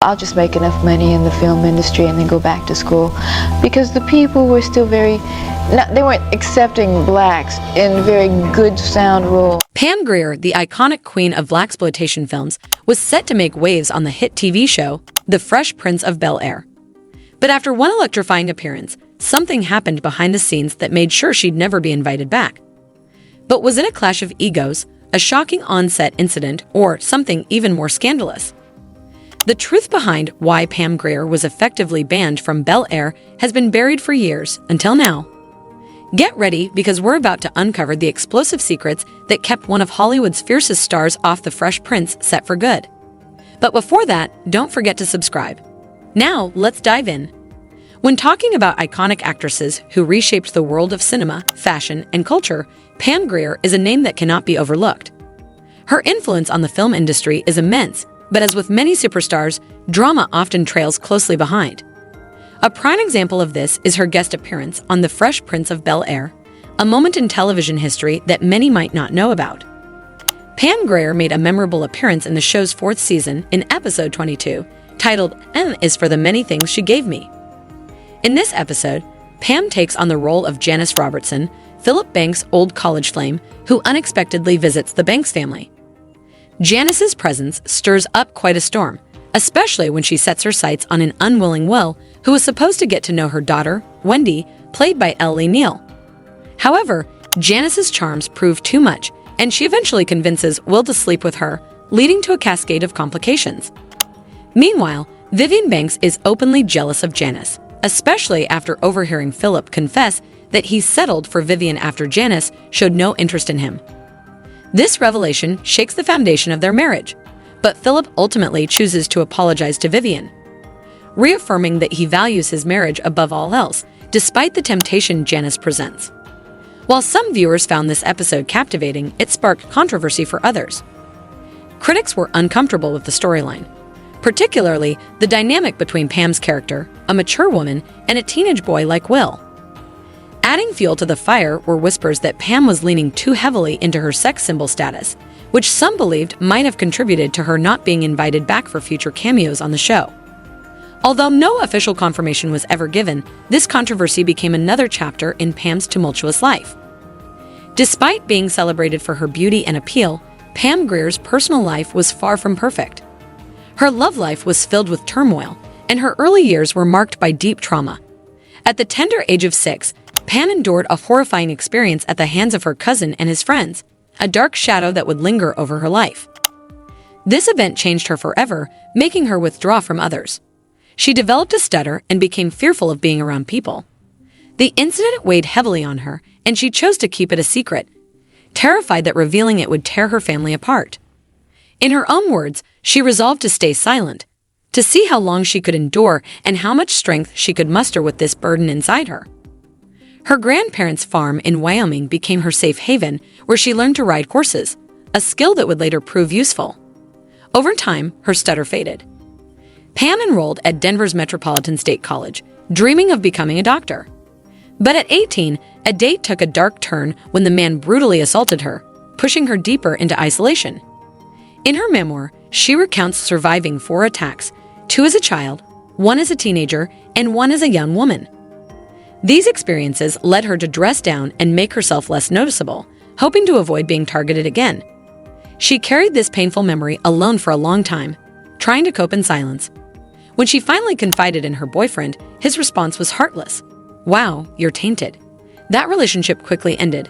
I'll just make enough money in the film industry and then go back to school, because the people were still they weren't accepting blacks in very good, sound roles. Pam Grier, the iconic queen of Blaxploitation films, was set to make waves on the hit TV show, The Fresh Prince of Bel-Air. But after one electrifying appearance, something happened behind the scenes that made sure she'd never be invited back. But was it a clash of egos, a shocking on-set incident, or something even more scandalous? The truth behind why Pam Grier was effectively banned from Bel-Air has been buried for years, until now. Get ready, because we're about to uncover the explosive secrets that kept one of Hollywood's fiercest stars off The Fresh Prince set for good. But before that, don't forget to subscribe. Now, let's dive in. When talking about iconic actresses who reshaped the world of cinema, fashion, and culture, Pam Grier is a name that cannot be overlooked. Her influence on the film industry is immense, but as with many superstars, drama often trails closely behind. A prime example of this is her guest appearance on The Fresh Prince of Bel-Air, a moment in television history that many might not know about. Pam Grier made a memorable appearance in the show's 4th season in episode 22, titled "M is for the Many Things She Gave Me." In this episode, Pam takes on the role of Janice Robertson, Philip Banks' old college flame, who unexpectedly visits the Banks family. Janice's presence stirs up quite a storm, especially when she sets her sights on an unwilling Will, who is supposed to get to know her daughter, Wendy, played by Ellie Neal. However, Janice's charms prove too much, and she eventually convinces Will to sleep with her, leading to a cascade of complications. Meanwhile, Vivian Banks is openly jealous of Janice, especially after overhearing Philip confess that he settled for Vivian after Janice showed no interest in him. This revelation shakes the foundation of their marriage, but Philip ultimately chooses to apologize to Vivian, reaffirming that he values his marriage above all else, despite the temptation Janice presents. While some viewers found this episode captivating, it sparked controversy for others. Critics were uncomfortable with the storyline, particularly the dynamic between Pam's character, a mature woman, and a teenage boy like Will. Adding fuel to the fire were whispers that Pam was leaning too heavily into her sex symbol status, which some believed might have contributed to her not being invited back for future cameos on the show. Although no official confirmation was ever given, this controversy became another chapter in Pam's tumultuous life. Despite being celebrated for her beauty and appeal, Pam Grier's personal life was far from perfect. Her love life was filled with turmoil, and her early years were marked by deep trauma. At the tender age of 6, Pam endured a horrifying experience at the hands of her cousin and his friends, a dark shadow that would linger over her life. This event changed her forever, making her withdraw from others. She developed a stutter and became fearful of being around people. The incident weighed heavily on her, and she chose to keep it a secret, terrified that revealing it would tear her family apart. In her own words, she resolved to stay silent, to see how long she could endure and how much strength she could muster with this burden inside her. Her grandparents' farm in Wyoming became her safe haven, where she learned to ride horses, a skill that would later prove useful. Over time, her stutter faded. Pam enrolled at Denver's Metropolitan State College, dreaming of becoming a doctor. But at 18, a date took a dark turn when the man brutally assaulted her, pushing her deeper into isolation. In her memoir, she recounts surviving 4 attacks, 2 as a child, 1 as a teenager, and 1 as a young woman. These experiences led her to dress down and make herself less noticeable, hoping to avoid being targeted again. She carried this painful memory alone for a long time, trying to cope in silence. When she finally confided in her boyfriend, his response was heartless. "Wow, you're tainted." That relationship quickly ended.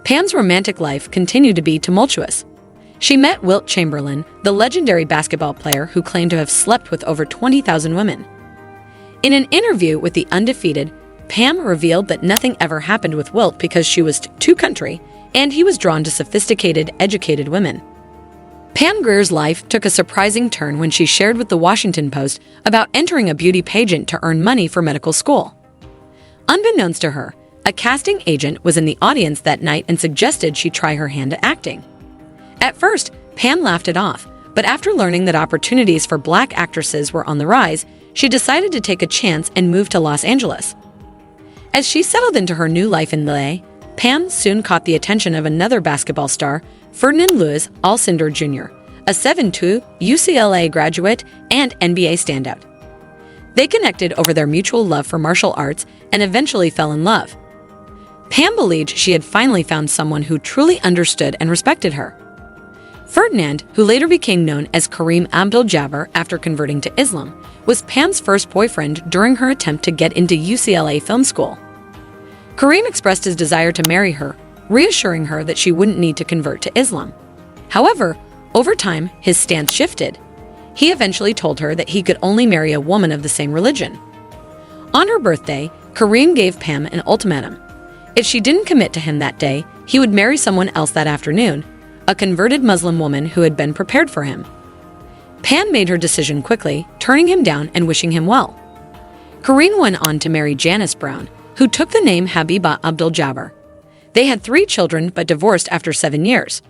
Pam's romantic life continued to be tumultuous. She met Wilt Chamberlain, the legendary basketball player who claimed to have slept with over 20,000 women. In an interview with The Undefeated, Pam revealed that nothing ever happened with Wilt because she was too country, and he was drawn to sophisticated, educated women. Pam Grier's life took a surprising turn when she shared with The Washington Post about entering a beauty pageant to earn money for medical school. Unbeknownst to her, a casting agent was in the audience that night and suggested she try her hand at acting. At first, Pam laughed it off, but after learning that opportunities for black actresses were on the rise, she decided to take a chance and move to Los Angeles. As she settled into her new life in LA, Pam soon caught the attention of another basketball star, Ferdinand Lewis Alcindor Jr., a 7'2" UCLA graduate and NBA standout. They connected over their mutual love for martial arts and eventually fell in love. Pam believed she had finally found someone who truly understood and respected her. Ferdinand, who later became known as Kareem Abdul-Jabbar after converting to Islam, was Pam's first boyfriend during her attempt to get into UCLA Film School. Kareem expressed his desire to marry her, reassuring her that she wouldn't need to convert to Islam. However, over time, his stance shifted. He eventually told her that he could only marry a woman of the same religion. On her birthday, Kareem gave Pam an ultimatum. If she didn't commit to him that day, he would marry someone else that afternoon, a converted Muslim woman who had been prepared for him. Pam made her decision quickly, turning him down and wishing him well. Kareem went on to marry Janice Brown, who took the name Habiba Abdul-Jabbar. They had 3 children but divorced after 7 years.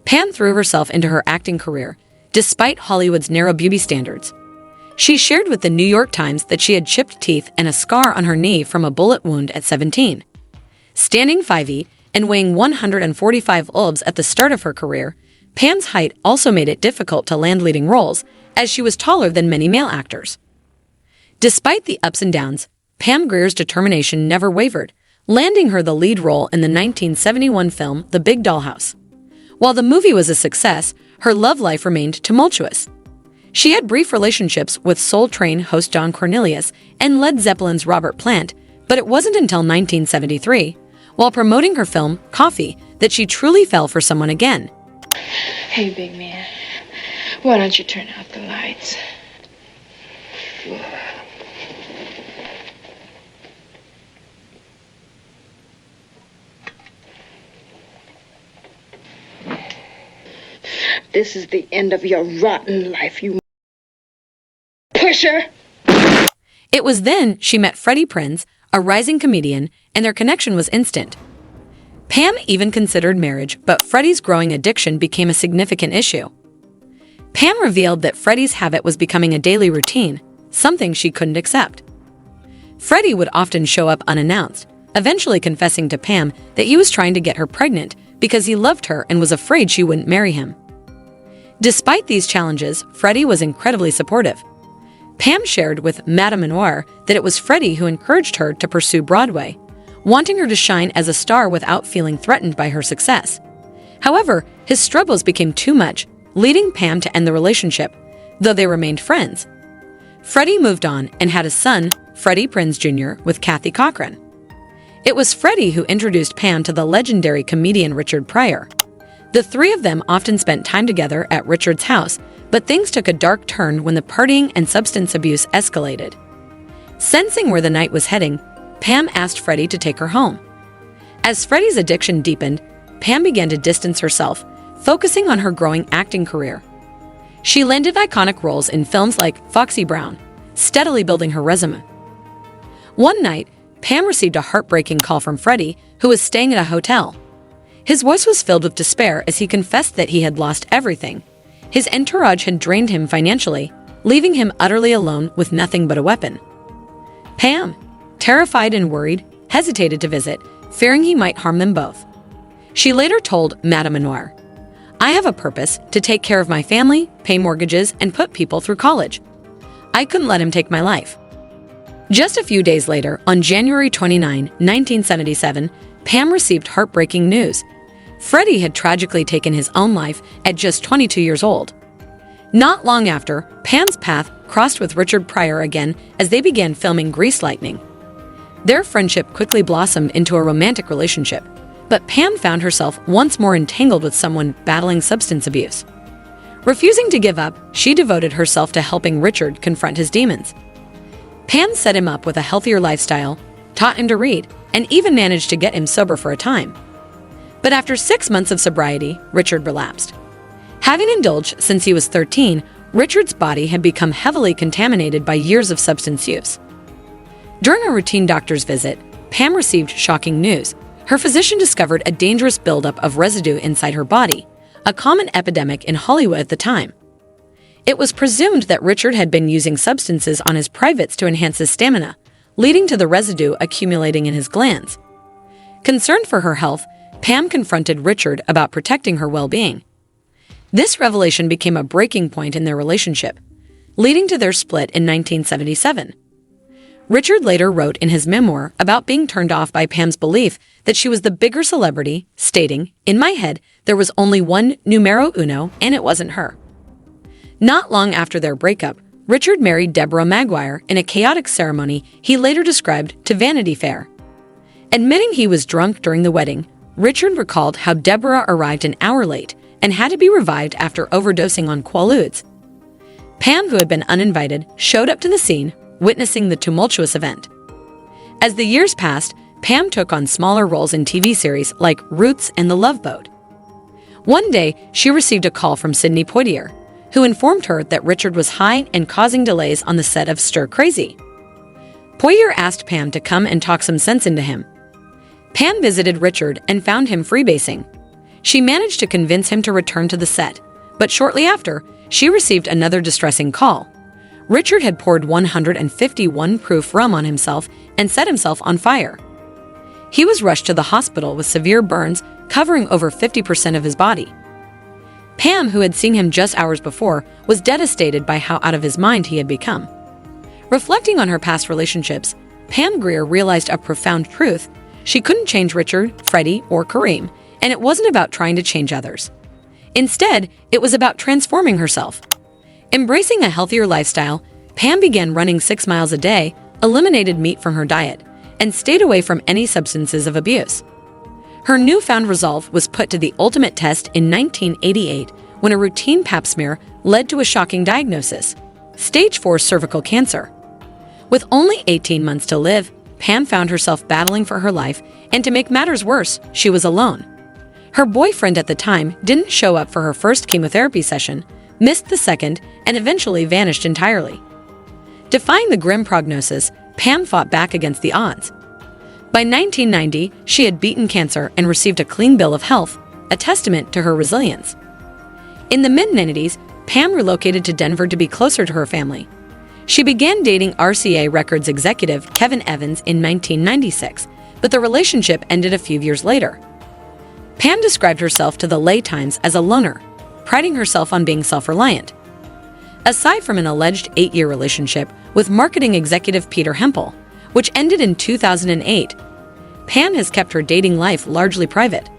Pam threw herself into her acting career, despite Hollywood's narrow beauty standards. She shared with the New York Times that she had chipped teeth and a scar on her knee from a bullet wound at 17. Standing 5'8" and weighing 145 pounds at the start of her career, Pam's height also made it difficult to land leading roles, as she was taller than many male actors. Despite the ups and downs, Pam Grier's determination never wavered, landing her the lead role in the 1971 film The Big Dollhouse. While the movie was a success, her love life remained tumultuous. She had brief relationships with Soul Train host John Cornelius and Led Zeppelin's Robert Plant, but it wasn't until 1973, while promoting her film Coffee, that she truly fell for someone again. Hey, big man, why don't you turn out the lights? This is the end of your rotten life, you pusher. It was then she met Fresh Prince, a rising comedian, and their connection was instant. Pam even considered marriage, but Freddie's growing addiction became a significant issue. Pam revealed that Freddie's habit was becoming a daily routine, something she couldn't accept. Freddie would often show up unannounced, eventually confessing to Pam that he was trying to get her pregnant because he loved her and was afraid she wouldn't marry him. Despite these challenges, Freddie was incredibly supportive. Pam shared with Madame Noir that it was Freddie who encouraged her to pursue Broadway, wanting her to shine as a star without feeling threatened by her success. However, his struggles became too much, leading Pam to end the relationship, though they remained friends. Freddie moved on and had a son, Fresh Prince Jr., with Kathy Cochran. It was Freddie who introduced Pam to the legendary comedian Richard Pryor. The 3 of them often spent time together at Richard's house, but things took a dark turn when the partying and substance abuse escalated. Sensing where the night was heading, Pam asked Freddie to take her home. As Freddie's addiction deepened, Pam began to distance herself, focusing on her growing acting career. She landed iconic roles in films like Foxy Brown, steadily building her resume. One night, Pam received a heartbreaking call from Freddie, who was staying at a hotel. His voice was filled with despair as he confessed that he had lost everything. His entourage had drained him financially, leaving him utterly alone with nothing but a weapon. Pam, terrified and worried, hesitated to visit, fearing he might harm them both. She later told Madame Noir, "I have a purpose, to take care of my family, pay mortgages, and put people through college. I couldn't let him take my life." Just a few days later, on January 29, 1977, Pam received heartbreaking news. Freddie had tragically taken his own life at just 22 years old. Not long after, Pam's path crossed with Richard Pryor again as they began filming Grease Lightning. Their friendship quickly blossomed into a romantic relationship, but Pam found herself once more entangled with someone battling substance abuse. Refusing to give up, she devoted herself to helping Richard confront his demons. Pam set him up with a healthier lifestyle, taught him to read, and even managed to get him sober for a time. But after 6 months of sobriety, Richard relapsed. Having indulged since he was 13, Richard's body had become heavily contaminated by years of substance use. During a routine doctor's visit, Pam received shocking news. Her physician discovered a dangerous buildup of residue inside her body, a common epidemic in Hollywood at the time. It was presumed that Richard had been using substances on his privates to enhance his stamina, leading to the residue accumulating in his glands. Concerned for her health, Pam confronted Richard about protecting her well-being. This revelation became a breaking point in their relationship, leading to their split in 1977. Richard later wrote in his memoir about being turned off by Pam's belief that she was the bigger celebrity, stating, "In my head, there was only one numero uno, and it wasn't her." Not long after their breakup, Richard married Deborah Maguire in a chaotic ceremony he later described to Vanity Fair. Admitting he was drunk during the wedding, Richard recalled how Deborah arrived an hour late and had to be revived after overdosing on Quaaludes. Pam, who had been uninvited, showed up to the scene, witnessing the tumultuous event. As the years passed, Pam took on smaller roles in TV series like Roots and The Love Boat. One day, she received a call from Sidney Poitier, who informed her that Richard was high and causing delays on the set of Stir Crazy. Poitier asked Pam to come and talk some sense into him. Pam visited Richard and found him freebasing. She managed to convince him to return to the set, but shortly after, she received another distressing call. Richard had poured 151 proof rum on himself and set himself on fire. He was rushed to the hospital with severe burns covering over 50% of his body. Pam, who had seen him just hours before, was devastated by how out of his mind he had become. Reflecting on her past relationships, Pam Grier realized a profound truth. She couldn't change Richard, Freddie, or Kareem, and it wasn't about trying to change others. Instead, it was about transforming herself. Embracing a healthier lifestyle, Pam began running 6 miles a day, eliminated meat from her diet, and stayed away from any substances of abuse. Her newfound resolve was put to the ultimate test in 1988 when a routine pap smear led to a shocking diagnosis: stage 4 cervical cancer. With only 18 months to live, Pam found herself battling for her life, and to make matters worse, she was alone. Her boyfriend at the time didn't show up for her first chemotherapy session, missed the second, and eventually vanished entirely. Defying the grim prognosis, Pam fought back against the odds. By 1990, she had beaten cancer and received a clean bill of health, a testament to her resilience. In the mid-90s, Pam relocated to Denver to be closer to her family. She began dating RCA Records executive Kevin Evans in 1996, but the relationship ended a few years later. Pam described herself to the LA Times as a loner, priding herself on being self-reliant. Aside from an alleged 8-year relationship with marketing executive Peter Hempel, which ended in 2008, Pam has kept her dating life largely private.